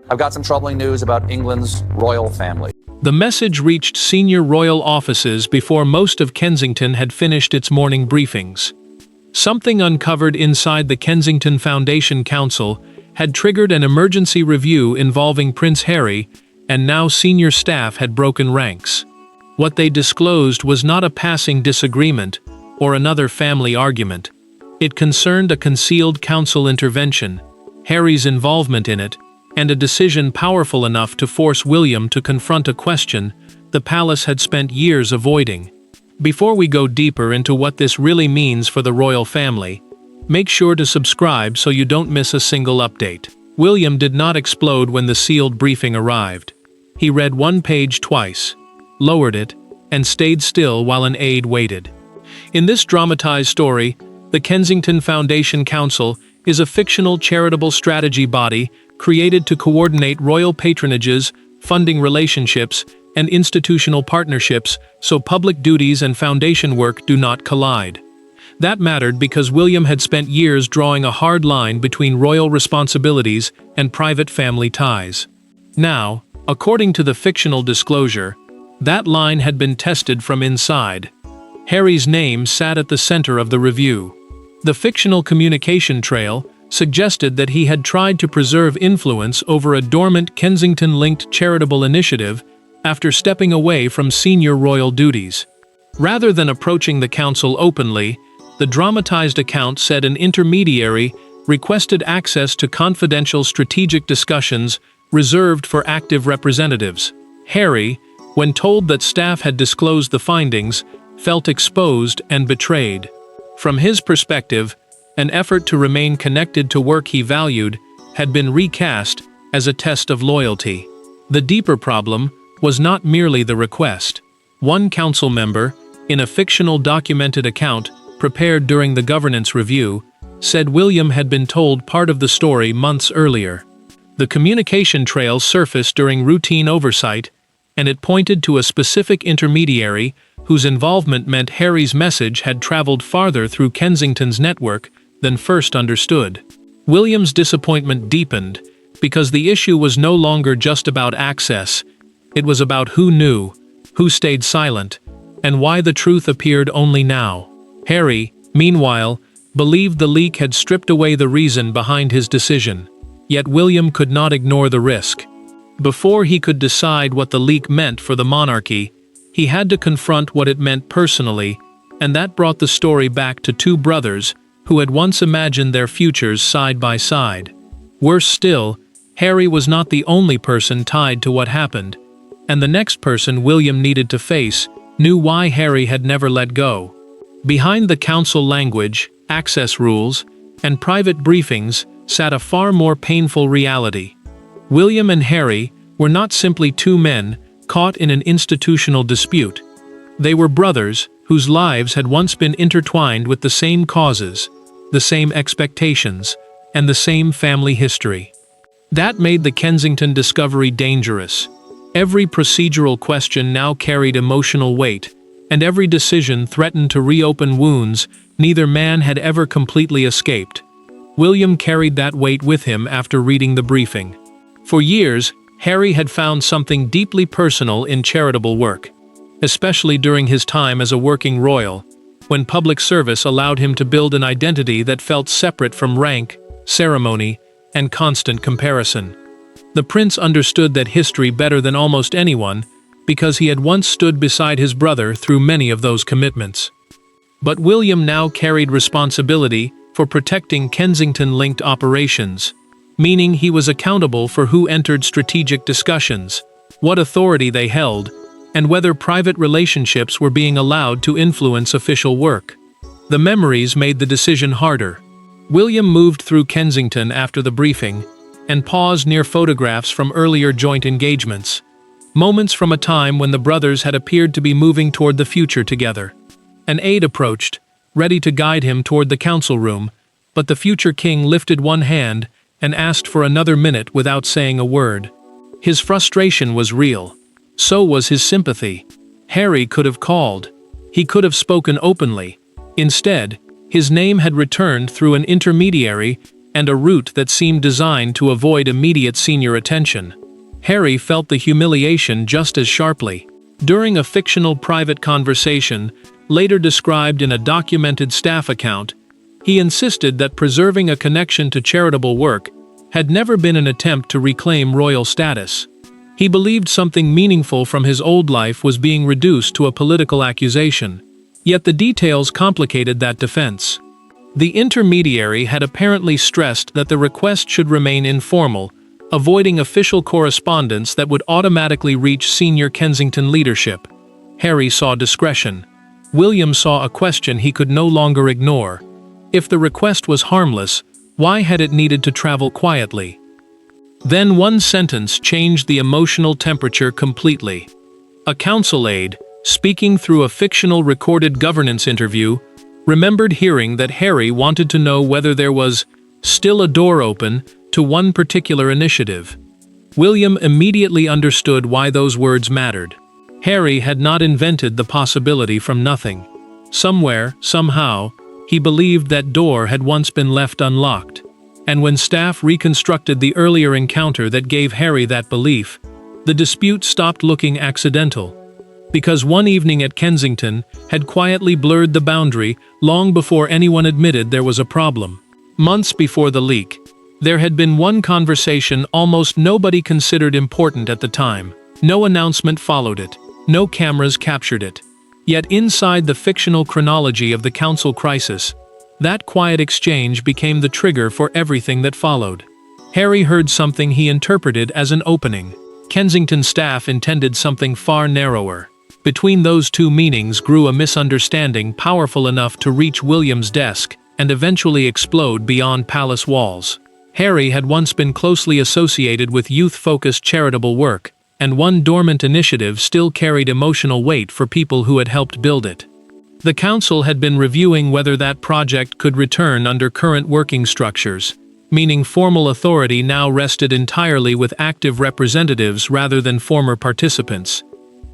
I've got some troubling news about England's royal family. The message reached senior royal offices before most of Kensington had finished its morning briefings. Something uncovered inside the Kensington Foundation Council had triggered an emergency review involving Prince Harry, and now senior staff had broken ranks. What they disclosed was not a passing disagreement or another family argument. It concerned a concealed council intervention, Harry's involvement in it, and a decision powerful enough to force William to confront a question the palace had spent years avoiding. Before we go deeper into what this really means for the royal family, make sure to subscribe so you don't miss a single update. William did not explode when the sealed briefing arrived. He read one page twice, lowered it, and stayed still while an aide waited. In this dramatized story, the Kensington Foundation Council is a fictional charitable strategy body created to coordinate royal patronages, funding relationships, and institutional partnerships so public duties and foundation work do not collide. That mattered because William had spent years drawing a hard line between royal responsibilities and private family ties. Now, according to the fictional disclosure, that line had been tested from inside. Harry's name sat at the center of the review. The fictional communication trail suggested that he had tried to preserve influence over a dormant Kensington-linked charitable initiative after stepping away from senior royal duties. Rather than approaching the council openly, the dramatized account said an intermediary requested access to confidential strategic discussions reserved for active representatives. Harry, when told that staff had disclosed the findings, felt exposed and betrayed. From his perspective, an effort to remain connected to work he valued had been recast as a test of loyalty. The deeper problem was not merely the request. One council member, in a fictional documented account prepared during the governance review, said William had been told part of the story months earlier. The communication trail surfaced during routine oversight, and it pointed to a specific intermediary whose involvement meant Harry's message had traveled farther through Kensington's network than first understood. William's disappointment deepened because the issue was no longer just about access. It was about who knew, who stayed silent, and why the truth appeared only now. Harry, meanwhile, believed the leak had stripped away the reason behind his decision. Yet William could not ignore the risk. Before he could decide what the leak meant for the monarchy, he had to confront what it meant personally, and that brought the story back to two brothers who had once imagined their futures side by side. Worse still, Harry was not the only person tied to what happened, and the next person William needed to face knew why Harry had never let go. Behind the council language, access rules, and private briefings sat a far more painful reality. William and Harry were not simply two men caught in an institutional dispute. They were brothers whose lives had once been intertwined with the same causes, the same expectations, and the same family history. That made the Kensington discovery dangerous. Every procedural question now carried emotional weight, and every decision threatened to reopen wounds neither man had ever completely escaped. William carried that weight with him after reading the briefing. For years, Harry had found something deeply personal in charitable work, especially during his time as a working royal, when public service allowed him to build an identity that felt separate from rank, ceremony, and constant comparison. The prince understood that history better than almost anyone because he had once stood beside his brother through many of those commitments. But William now carried responsibility for protecting Kensington-linked operations, meaning he was accountable for who entered strategic discussions, what authority they held, and whether private relationships were being allowed to influence official work. The memories made the decision harder. William moved through Kensington after the briefing and paused near photographs from earlier joint engagements, moments from a time when the brothers had appeared to be moving toward the future together. An aide approached, ready to guide him toward the council room, but the future king lifted one hand and asked for another minute without saying a word. His frustration was real. So was his sympathy. Harry could have called. He could have spoken openly. Instead, his name had returned through an intermediary, and a route that seemed designed to avoid immediate senior attention. Harry felt the humiliation just as sharply. During a fictional private conversation, later described in a documented staff account, he insisted that preserving a connection to charitable work had never been an attempt to reclaim royal status. He believed something meaningful from his old life was being reduced to a political accusation. Yet the details complicated that defense. The intermediary had apparently stressed that the request should remain informal, avoiding official correspondence that would automatically reach senior Kensington leadership. Harry saw discretion. William saw a question he could no longer ignore. If the request was harmless, why had it needed to travel quietly? Then one sentence changed the emotional temperature completely. A council aide, speaking through a fictional recorded governance interview, remembered hearing that Harry wanted to know whether there was still a door open to one particular initiative. William immediately understood why those words mattered. Harry had not invented the possibility from nothing. Somewhere, somehow, he believed that door had once been left unlocked. And when staff reconstructed the earlier encounter that gave Harry that belief, the dispute stopped looking accidental. Because one evening at Kensington had quietly blurred the boundary long before anyone admitted there was a problem. Months before the leak, there had been one conversation almost nobody considered important at the time. No announcement followed it. No cameras captured it. Yet inside the fictional chronology of the council crisis, that quiet exchange became the trigger for everything that followed. Harry heard something he interpreted as an opening. Kensington staff intended something far narrower. Between those two meanings grew a misunderstanding powerful enough to reach William's desk and eventually explode beyond palace walls. Harry had once been closely associated with youth-focused charitable work, and one dormant initiative still carried emotional weight for people who had helped build it. The council had been reviewing whether that project could return under current working structures, meaning formal authority now rested entirely with active representatives rather than former participants.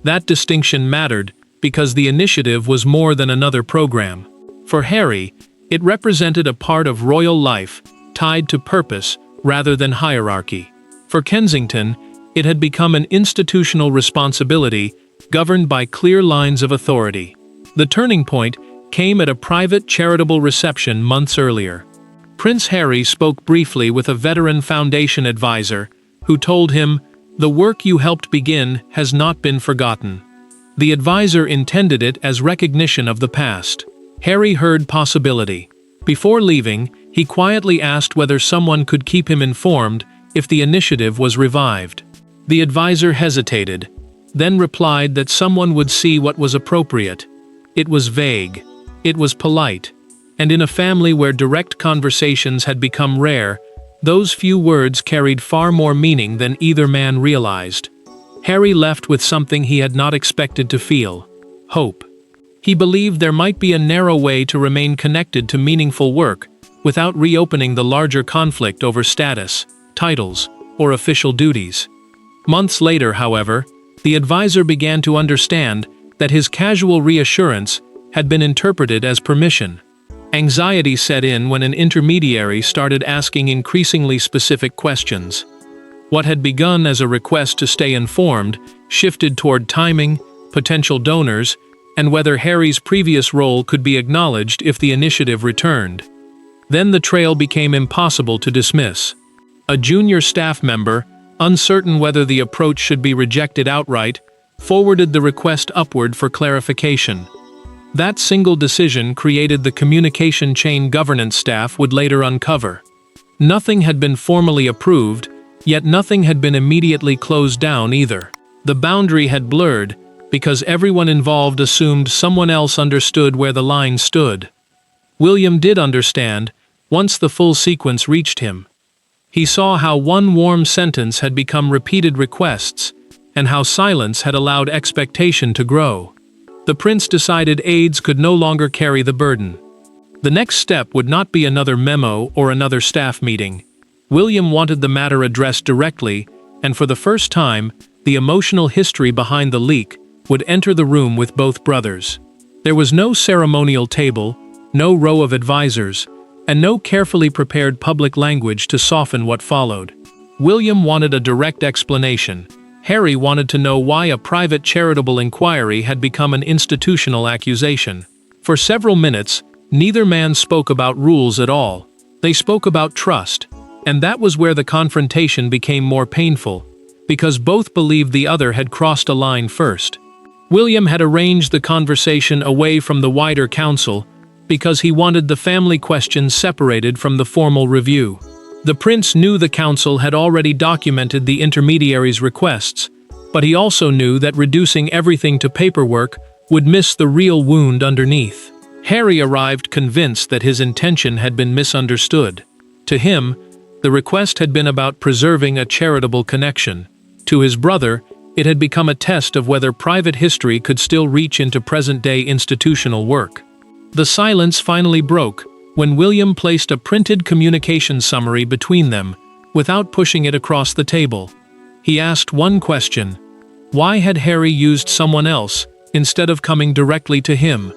That distinction mattered because the initiative was more than another program. For Harry, it represented a part of royal life tied to purpose rather than hierarchy. For Kensington, it had become an institutional responsibility governed by clear lines of authority. The turning point came at a private charitable reception months earlier. Prince Harry spoke briefly with a veteran foundation advisor who told him, "The work you helped begin has not been forgotten." The advisor intended it as recognition of the past. Harry heard possibility. Before leaving, he quietly asked whether someone could keep him informed if the initiative was revived. The advisor hesitated, then replied that someone would see what was appropriate. It was vague. It was polite. And in a family where direct conversations had become rare, those few words carried far more meaning than either man realized. Harry left with something he had not expected to feel: hope. He believed there might be a narrow way to remain connected to meaningful work without reopening the larger conflict over status, titles, or official duties. Months later, however, the advisor began to understand that his casual reassurance had been interpreted as permission. Anxiety set in when an intermediary started asking increasingly specific questions. What had begun as a request to stay informed shifted toward timing, potential donors, and whether Harry's previous role could be acknowledged if the initiative returned. Then the trail became impossible to dismiss. A junior staff member, uncertain whether the approach should be rejected outright, forwarded the request upward for clarification. That single decision created the communication chain governance staff would later uncover. Nothing had been formally approved, yet nothing had been immediately closed down either. The boundary had blurred, because everyone involved assumed someone else understood where the line stood. William did understand, once the full sequence reached him. He saw how one warm sentence had become repeated requests, and how silence had allowed expectation to grow. The prince decided aides could no longer carry the burden. The next step would not be another memo or another staff meeting. William wanted the matter addressed directly, and for the first time, the emotional history behind the leak would enter the room with both brothers. There was no ceremonial table, no row of advisors, and no carefully prepared public language to soften what followed. William wanted a direct explanation. Harry wanted to know why a private charitable inquiry had become an institutional accusation. For several minutes, neither man spoke about rules at all. They spoke about trust, and that was where the confrontation became more painful, because both believed the other had crossed a line first. William had arranged the conversation away from the wider council because he wanted the family questions separated from the formal review. The prince knew the council had already documented the intermediary's requests, but he also knew that reducing everything to paperwork would miss the real wound underneath. Harry arrived convinced that his intention had been misunderstood. To him, the request had been about preserving a charitable connection. To his brother, it had become a test of whether private history could still reach into present-day institutional work. The silence finally broke when William placed a printed communication summary between them, without pushing it across the table. He asked one question: why had Harry used someone else instead of coming directly to him?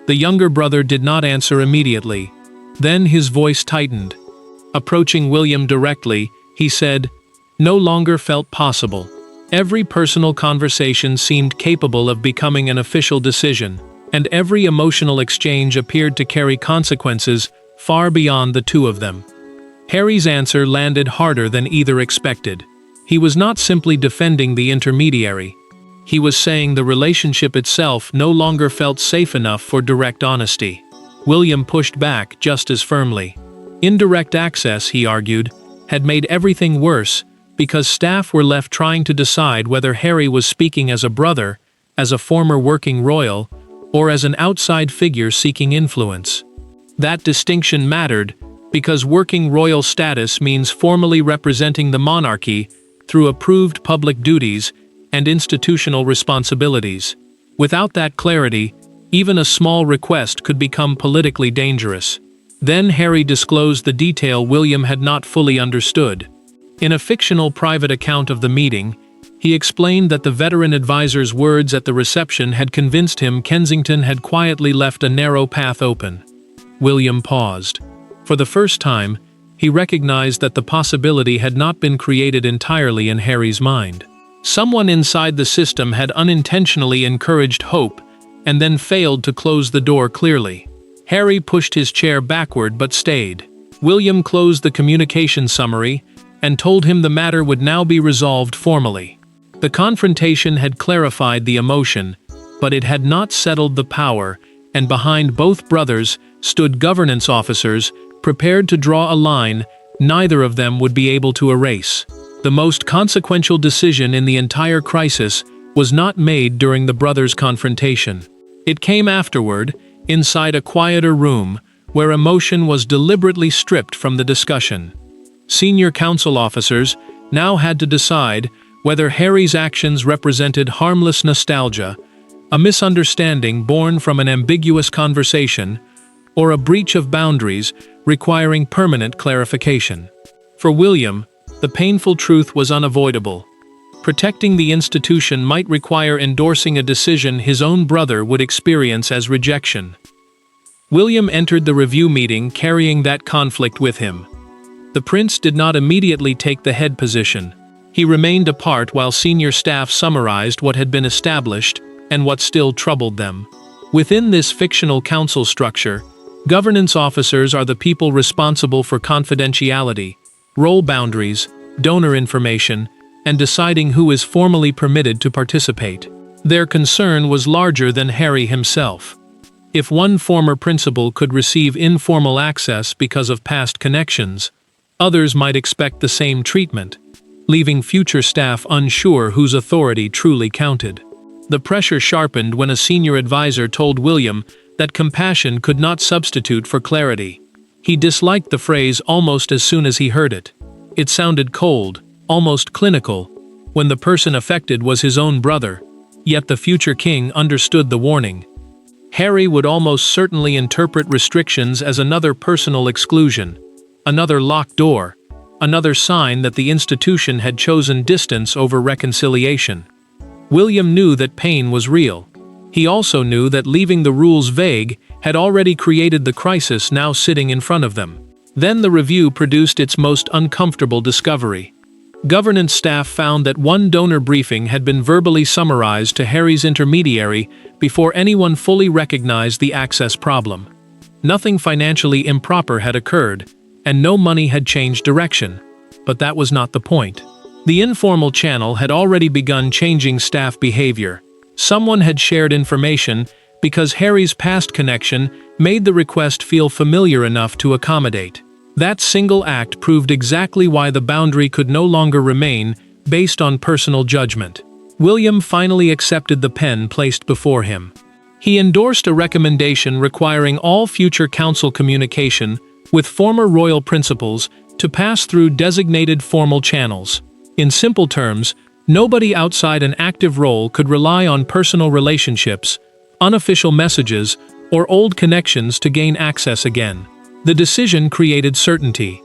The younger brother did not answer immediately. Then his voice tightened. Approaching William directly, he said, "No longer felt possible." Every personal conversation seemed capable of becoming an official decision, and every emotional exchange appeared to carry consequences far beyond the two of them. Harry's answer landed harder than either expected. He was not simply defending the intermediary. He was saying the relationship itself no longer felt safe enough for direct honesty. William pushed back just as firmly. Indirect access, he argued, had made everything worse because staff were left trying to decide whether Harry was speaking as a brother, as a former working royal, or as an outside figure seeking influence. That distinction mattered because working royal status means formally representing the monarchy through approved public duties and institutional responsibilities. Without that clarity, even a small request could become politically dangerous. Then Harry disclosed the detail William had not fully understood. In a fictional private account of the meeting, he explained that the veteran advisor's words at the reception had convinced him Kensington had quietly left a narrow path open. William paused. For the first time, he recognized that the possibility had not been created entirely in Harry's mind. Someone inside the system had unintentionally encouraged hope and then failed to close the door clearly. Harry pushed his chair backward but stayed. William closed the communication summary and told him the matter would now be resolved formally. The confrontation had clarified the emotion, but it had not settled the power, and behind both brothers stood governance officers prepared to draw a line neither of them would be able to erase. The most consequential decision in the entire crisis was not made during the brothers' confrontation. It came afterward, inside a quieter room, where emotion was deliberately stripped from the discussion. Senior council officers now had to decide whether Harry's actions represented harmless nostalgia, a misunderstanding born from an ambiguous conversation, or a breach of boundaries requiring permanent clarification. For William, the painful truth was unavoidable. Protecting the institution might require endorsing a decision his own brother would experience as rejection. William entered the review meeting carrying that conflict with him. The prince did not immediately take the head position. He remained apart while senior staff summarized what had been established and what still troubled them. Within this fictional council structure, governance officers are the people responsible for confidentiality, role boundaries, donor information, and deciding who is formally permitted to participate. Their concern was larger than Harry himself. If one former principal could receive informal access because of past connections, others might expect the same treatment, leaving future staff unsure whose authority truly counted. The pressure sharpened when a senior advisor told William that compassion could not substitute for clarity. He disliked the phrase almost as soon as he heard it. It sounded cold, almost clinical, when the person affected was his own brother, yet the future king understood the warning. Harry would almost certainly interpret restrictions as another personal exclusion, another locked door, another sign that the institution had chosen distance over reconciliation. William knew that pain was real. He also knew that leaving the rules vague had already created the crisis now sitting in front of them. Then the review produced its most uncomfortable discovery. Governance staff found that one donor briefing had been verbally summarized to Harry's intermediary before anyone fully recognized the access problem. Nothing financially improper had occurred, and no money had changed direction. But that was not the point. The informal channel had already begun changing staff behavior. Someone had shared information because Harry's past connection made the request feel familiar enough to accommodate. That single act proved exactly why the boundary could no longer remain based on personal judgment. William finally accepted the pen placed before him. He endorsed a recommendation requiring all future council communication with former royal principals to pass through designated formal channels. In simple terms, nobody outside an active role could rely on personal relationships, unofficial messages, or old connections to gain access again. The decision created certainty.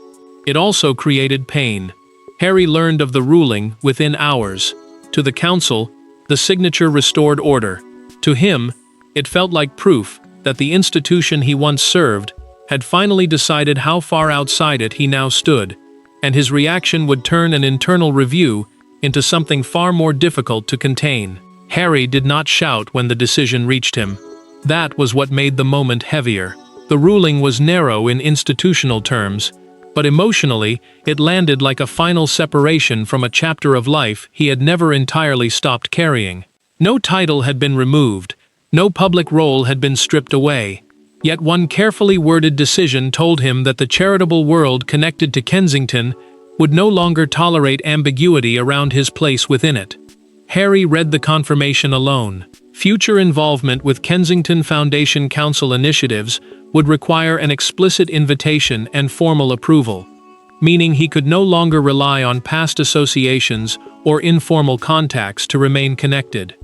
It also created pain. Harry learned of the ruling within hours. To the council, the signature restored order. To him, it felt like proof that the institution he once served had finally decided how far outside it he now stood, and his reaction would turn an internal review into something far more difficult to contain. Harry did not shout when the decision reached him. That was what made the moment heavier. The ruling was narrow in institutional terms, but emotionally, it landed like a final separation from a chapter of life he had never entirely stopped carrying. No title had been removed, no public role had been stripped away. Yet one carefully worded decision told him that the charitable world connected to Kensington would no longer tolerate ambiguity around his place within it. Harry read the confirmation alone. Future involvement with Kensington Foundation Council initiatives would require an explicit invitation and formal approval, meaning he could no longer rely on past associations or informal contacts to remain connected.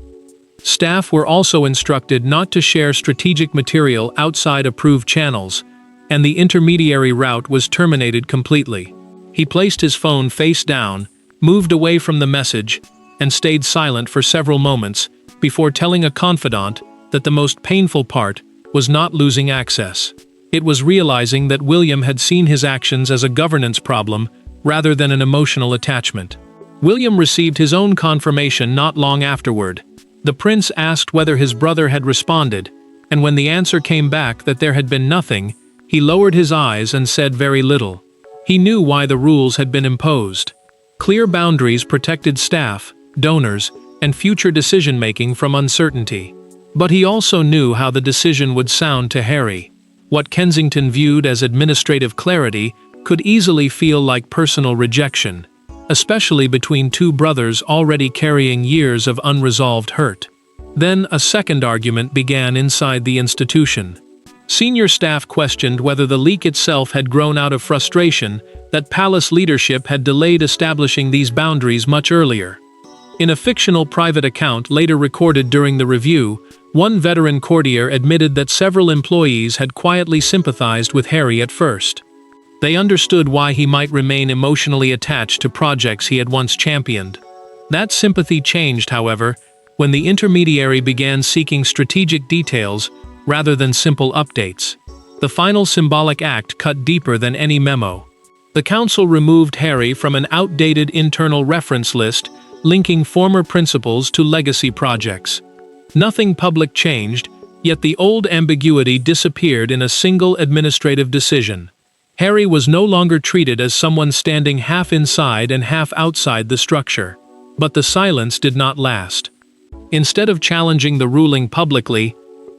Staff were also instructed not to share strategic material outside approved channels, and the intermediary route was terminated completely. He placed his phone face down, moved away from the message, and stayed silent for several moments before telling a confidant that the most painful part was not losing access. It was realizing that William had seen his actions as a governance problem rather than an emotional attachment. William received his own confirmation not long afterward. The prince asked whether his brother had responded, and when the answer came back that there had been nothing, he lowered his eyes and said very little. He knew why the rules had been imposed. Clear boundaries protected staff, donors, and future decision-making from uncertainty. But he also knew how the decision would sound to Harry. What Kensington viewed as administrative clarity could easily feel like personal rejection, especially between two brothers already carrying years of unresolved hurt. Then a second argument began inside the institution. Senior staff questioned whether the leak itself had grown out of frustration that palace leadership had delayed establishing these boundaries much earlier. In a fictional private account later recorded during the review, one veteran courtier admitted that several employees had quietly sympathized with Harry at first. They understood why he might remain emotionally attached to projects he had once championed. That sympathy changed, however, when the intermediary began seeking strategic details rather than simple updates. The final symbolic act cut deeper than any memo. The council removed Harry from an outdated internal reference list linking former principals to legacy projects. Nothing public changed, yet the old ambiguity disappeared in a single administrative decision. Harry was no longer treated as someone standing half inside and half outside the structure. But the silence did not last. Instead of challenging the ruling publicly,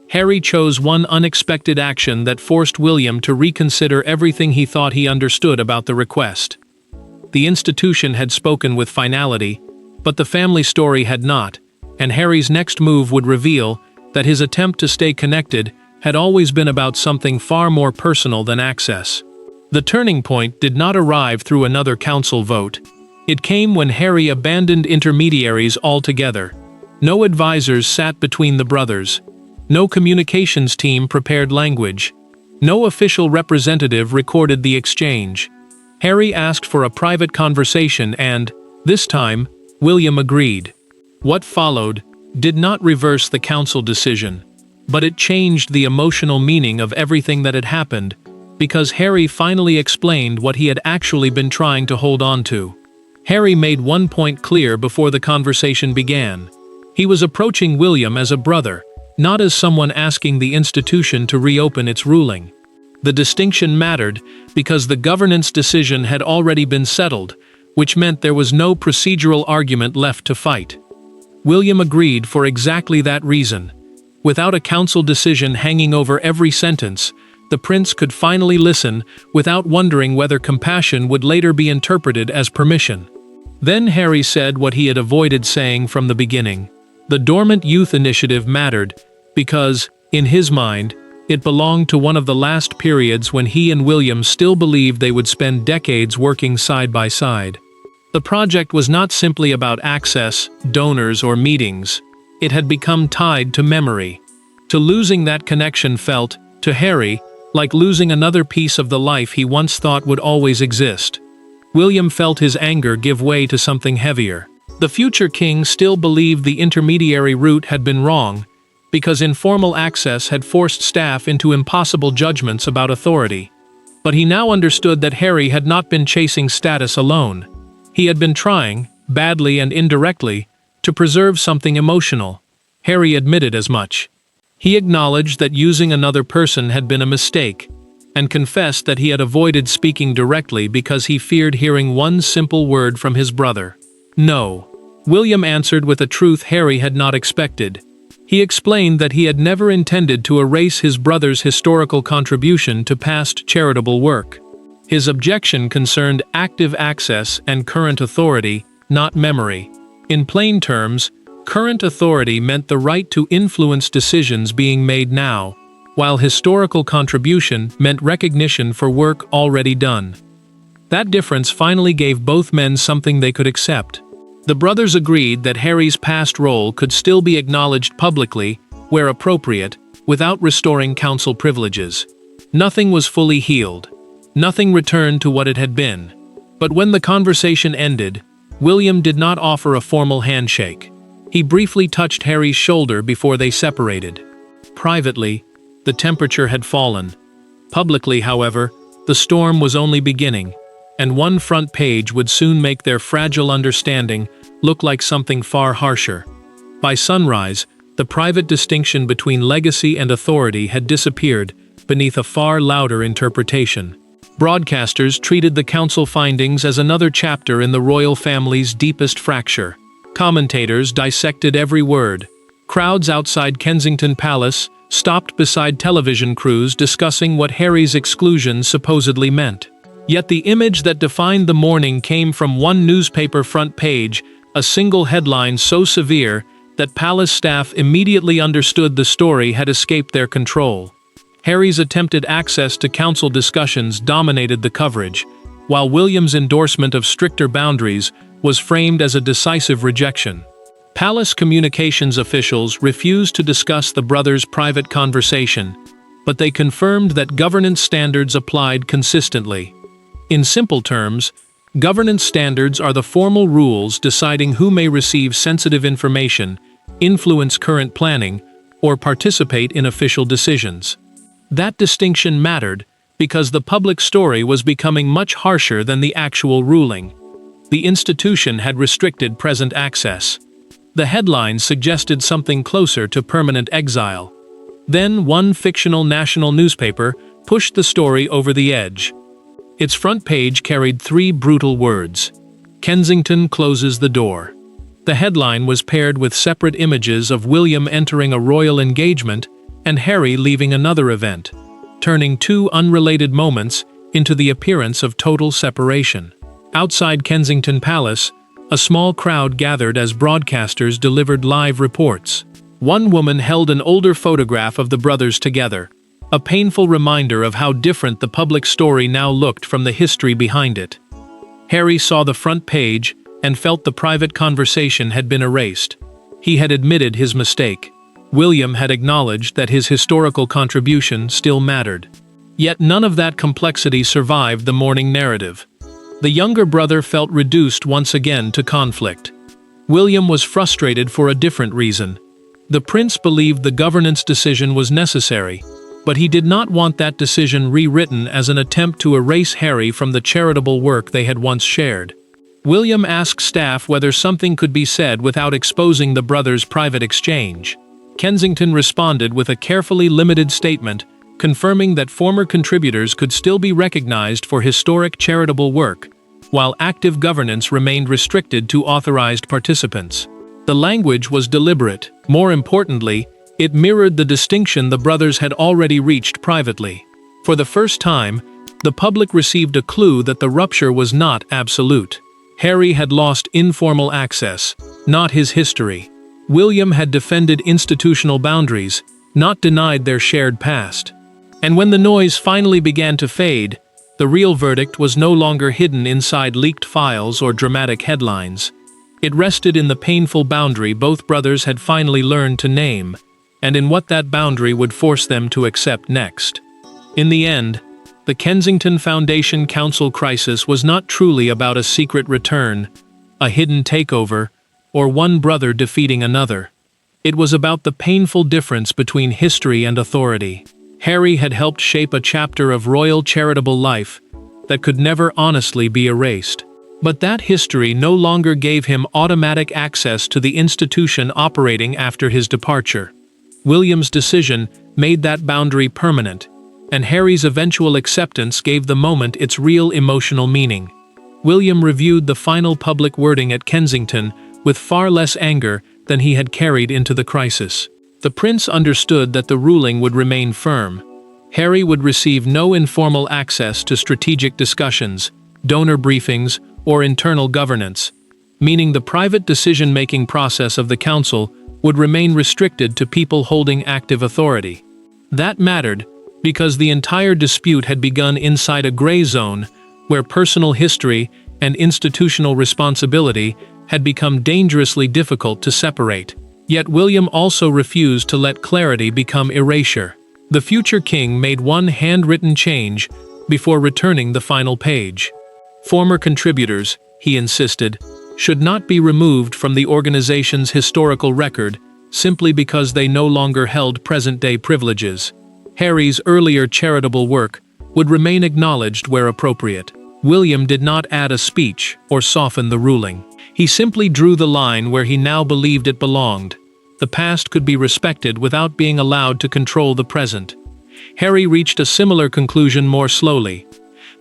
Harry chose one unexpected action that forced William to reconsider everything he thought he understood about the request. The institution had spoken with finality, but the family story had not, and Harry's next move would reveal that his attempt to stay connected had always been about something far more personal than access. The turning point did not arrive through another council vote. It came when Harry abandoned intermediaries altogether. No advisors sat between the brothers. No communications team prepared language. No official representative recorded the exchange. Harry asked for a private conversation and, this time, William agreed. What followed did not reverse the council decision. But it changed the emotional meaning of everything that had happened, because Harry finally explained what he had actually been trying to hold on to. Harry made one point clear before the conversation began. He was approaching William as a brother, not as someone asking the institution to reopen its ruling. The distinction mattered because the governance decision had already been settled, which meant there was no procedural argument left to fight. William agreed for exactly that reason. Without a council decision hanging over every sentence, the prince could finally listen without wondering whether compassion would later be interpreted as permission. Then Harry said what he had avoided saying from the beginning. The Dormant Youth Initiative mattered because, in his mind, it belonged to one of the last periods when he and William still believed they would spend decades working side by side. The project was not simply about access, donors, or meetings. It had become tied to memory. To losing that connection felt, to Harry, like losing another piece of the life he once thought would always exist. William felt his anger give way to something heavier. The future king still believed the intermediary route had been wrong, because informal access had forced staff into impossible judgments about authority. But he now understood that Harry had not been chasing status alone. He had been trying, badly and indirectly, to preserve something emotional. Harry admitted as much. He acknowledged that using another person had been a mistake, and confessed that he had avoided speaking directly because he feared hearing one simple word from his brother. No. William answered with a truth Harry had not expected. He explained that he had never intended to erase his brother's historical contribution to past charitable work. His objection concerned active access and current authority, not memory. In plain terms, current authority meant the right to influence decisions being made now, while historical contribution meant recognition for work already done. That difference finally gave both men something they could accept. The brothers agreed that Harry's past role could still be acknowledged publicly, where appropriate, without restoring council privileges. Nothing was fully healed. Nothing returned to what it had been. But when the conversation ended, William did not offer a formal handshake. He briefly touched Harry's shoulder before they separated. Privately, the temperature had fallen. Publicly, however, the storm was only beginning, and one front page would soon make their fragile understanding look like something far harsher. By sunrise, the private distinction between legacy and authority had disappeared beneath a far louder interpretation. Broadcasters treated the council findings as another chapter in the royal family's deepest fracture. Commentators dissected every word. Crowds outside Kensington Palace stopped beside television crews discussing what Harry's exclusion supposedly meant. Yet the image that defined the morning came from one newspaper front page, a single headline so severe that palace staff immediately understood the story had escaped their control. Harry's attempted access to council discussions dominated the coverage, while William's endorsement of stricter boundaries was framed as a decisive rejection. Palace communications officials refused to discuss the brothers' private conversation, but they confirmed that governance standards applied consistently. In simple terms, governance standards are the formal rules deciding who may receive sensitive information, influence current planning, or participate in official decisions. That distinction mattered because the public story was becoming much harsher than the actual ruling. The institution had restricted present access. The headlines suggested something closer to permanent exile. Then one fictional national newspaper pushed the story over the edge. Its front page carried 3 brutal words: Kensington closes the door. The headline was paired with separate images of William entering a royal engagement and Harry leaving another event, turning 2 unrelated moments into the appearance of total separation. Outside Kensington Palace, a small crowd gathered as broadcasters delivered live reports. One woman held an older photograph of the brothers together, a painful reminder of how different the public story now looked from the history behind it. Harry saw the front page and felt the private conversation had been erased. He had admitted his mistake. William had acknowledged that his historical contribution still mattered. Yet none of that complexity survived the morning narrative. The younger brother felt reduced once again to conflict. William was frustrated for a different reason. The prince believed the governance decision was necessary, but he did not want that decision rewritten as an attempt to erase Harry from the charitable work they had once shared. William asked staff whether something could be said without exposing the brothers' private exchange. Kensington responded with a carefully limited statement, confirming that former contributors could still be recognized for historic charitable work, while active governance remained restricted to authorized participants. The language was deliberate. More importantly, it mirrored the distinction the brothers had already reached privately. For the first time, the public received a clue that the rupture was not absolute. Harry had lost informal access, not his history. William had defended institutional boundaries, not denied their shared past. And when the noise finally began to fade, the real verdict was no longer hidden inside leaked files or dramatic headlines. It rested in the painful boundary both brothers had finally learned to name, and in what that boundary would force them to accept next. In the end, the Kensington Foundation Council crisis was not truly about a secret return, a hidden takeover, or one brother defeating another. It was about the painful difference between history and authority. Harry had helped shape a chapter of royal charitable life that could never honestly be erased. But that history no longer gave him automatic access to the institution operating after his departure. William's decision made that boundary permanent, and Harry's eventual acceptance gave the moment its real emotional meaning. William reviewed the final public wording at Kensington with far less anger than he had carried into the crisis. The prince understood that the ruling would remain firm. Harry would receive no informal access to strategic discussions, donor briefings, or internal governance, meaning the private decision-making process of the council would remain restricted to people holding active authority. That mattered because the entire dispute had begun inside a gray zone where personal history and institutional responsibility had become dangerously difficult to separate. Yet William also refused to let clarity become erasure. The future king made one handwritten change before returning the final page. Former contributors, he insisted, should not be removed from the organization's historical record simply because they no longer held present-day privileges. Harry's earlier charitable work would remain acknowledged where appropriate. William did not add a speech or soften the ruling. He simply drew the line where he now believed it belonged. The past could be respected without being allowed to control the present. Harry reached a similar conclusion more slowly.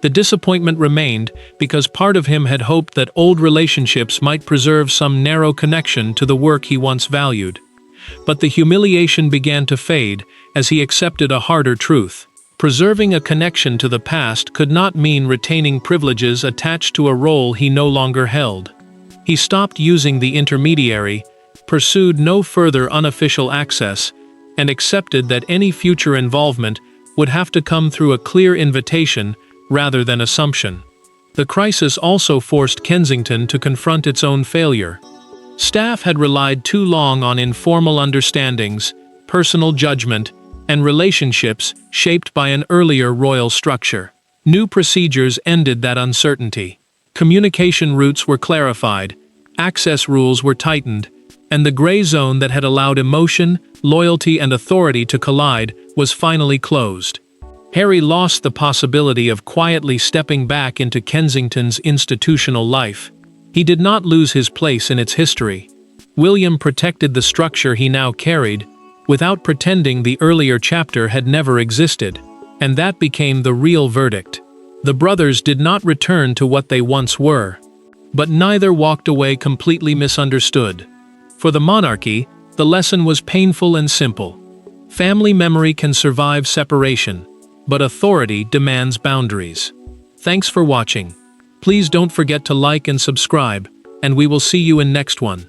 The disappointment remained because part of him had hoped that old relationships might preserve some narrow connection to the work he once valued. But the humiliation began to fade as he accepted a harder truth. Preserving a connection to the past could not mean retaining privileges attached to a role he no longer held. He stopped using the intermediary, pursued no further unofficial access, and accepted that any future involvement would have to come through a clear invitation rather than assumption. The crisis also forced Kensington to confront its own failure. Staff had relied too long on informal understandings, personal judgment, and relationships shaped by an earlier royal structure. New procedures ended that uncertainty. Communication routes were clarified, access rules were tightened, and the gray zone that had allowed emotion, loyalty, and authority to collide was finally closed. Harry lost the possibility of quietly stepping back into Kensington's institutional life. He did not lose his place in its history. William protected the structure he now carried, without pretending the earlier chapter had never existed, and that became the real verdict. The brothers did not return to what they once were, but neither walked away completely misunderstood. For the monarchy, the lesson was painful and simple. Family memory can survive separation, but authority demands boundaries. Thanks for watching. Please don't forget to like and subscribe, and we will see you in next one.